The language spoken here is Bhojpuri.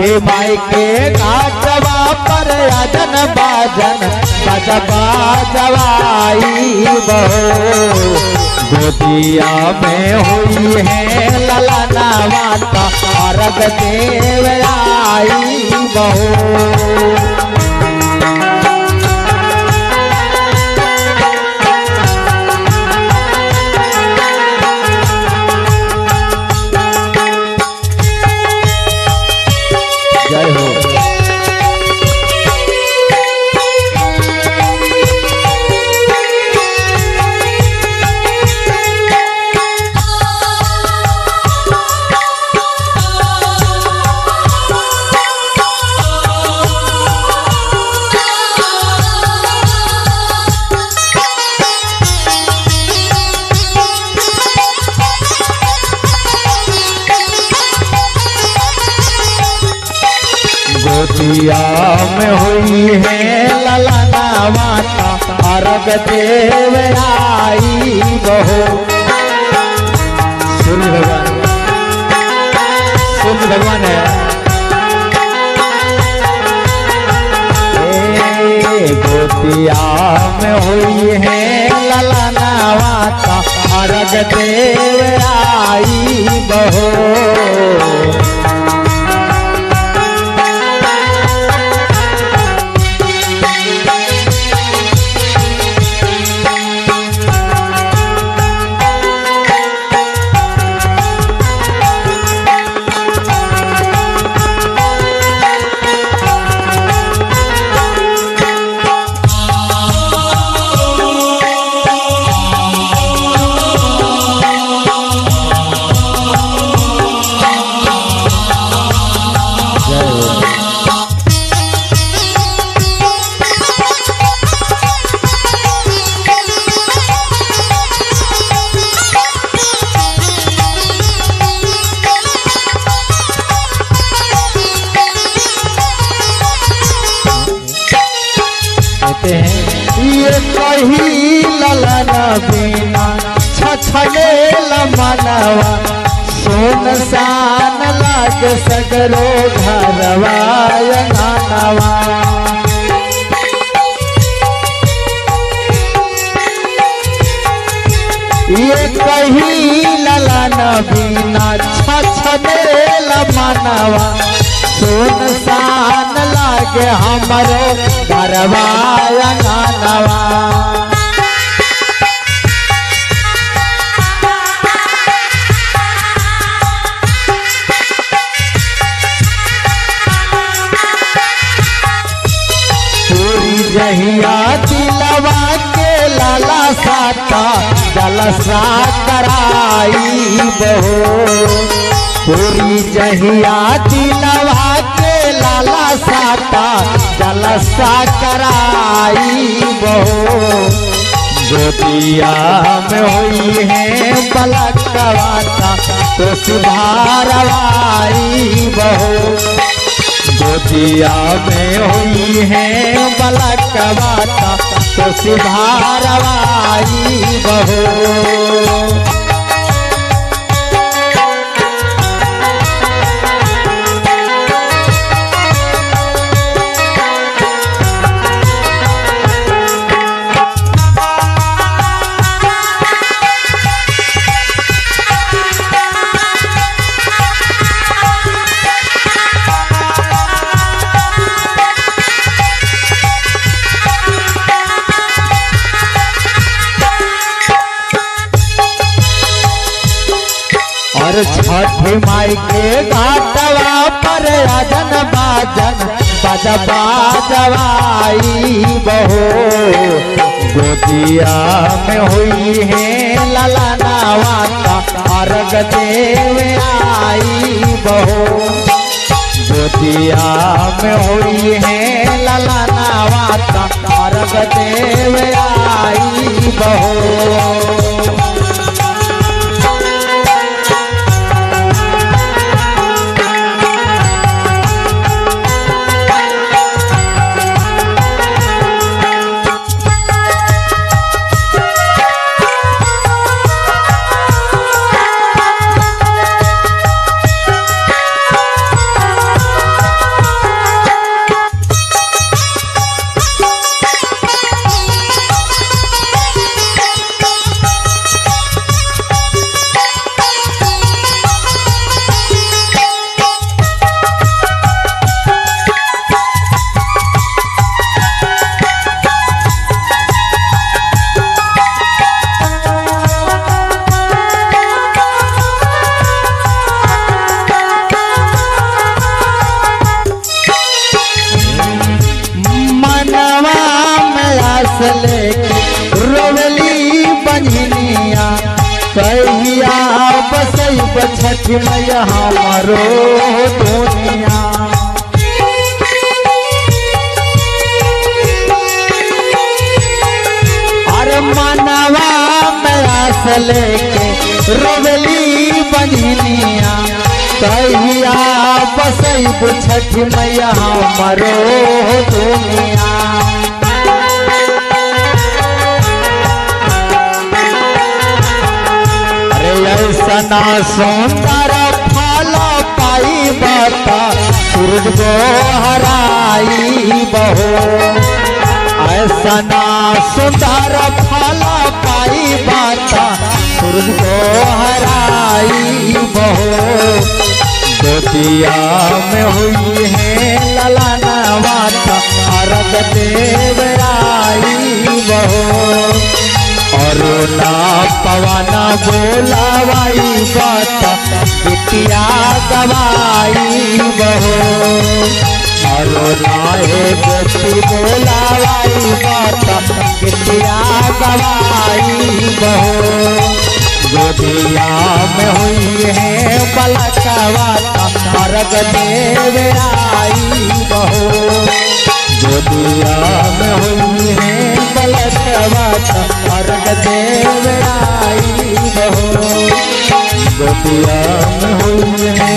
छठी माई के घाटवा पर आजन बाजन बजबा जवाई बहो गोदिया में हुई है ललना माता अर्घ देव आई बहो। जय हो। गोदिया में हुई है ललना माता अर्घ देव आई बहो। सूर्य भगवान है। गोदिया में हुई है ललना माता अर्घ देव आई बहो। ये कही ललना बिना छछने मनवा सोन सान लाग सगरो घरवा अंगनवा। ये कही ललना बिना छछने मनवा सोन सान लागे हमरो घरवा अंगनवा। पूरी जहिया दिलवा के लाला साता जलसा कराई बहो। पूरी जहिया दिलवा के लाला साता जलसा कराई बहो। गोदिया में हुई है बलकवाता तो सुधारवाई बहो। गोदिया में हुई है बलकवाता तो सुधारवाई बहो। छठी माई के घाटवा पर आजन बाजन बजबा जवाई बहो। गोदिया में हुई है ललना माता अर्घ देव आई बहो। गोदिया में हुई है ललना माता अर्घ देव आई बहो। रोवली बंझनिया कहिया बसैब छठ मैया हमारो दुनिया। अरे मनवा में आस लेके रोवली बंझनिया कहिया बसैब छठ मैया हमारो दुनिया। अरे ऐसा सुंदर फल पाई बता सूरज को हराई बहो। ऐसा सुंदर फल पाई बता सूरज को हराई बहो। गोदिया में हुई है ललाना वाता अर्घ देव आई बहो। और ना पवना बोलावाई बाता बिटिया गवाई बहो। और ना गोपी बोलावाई बाता बिटिया गवाई बहो। गोदिया में हुई है बलकवाता अर्घ देव आई बहो। गोदिया में हुई है बलकवाता अर्घ देव आई बहो। गोदिया में हुई है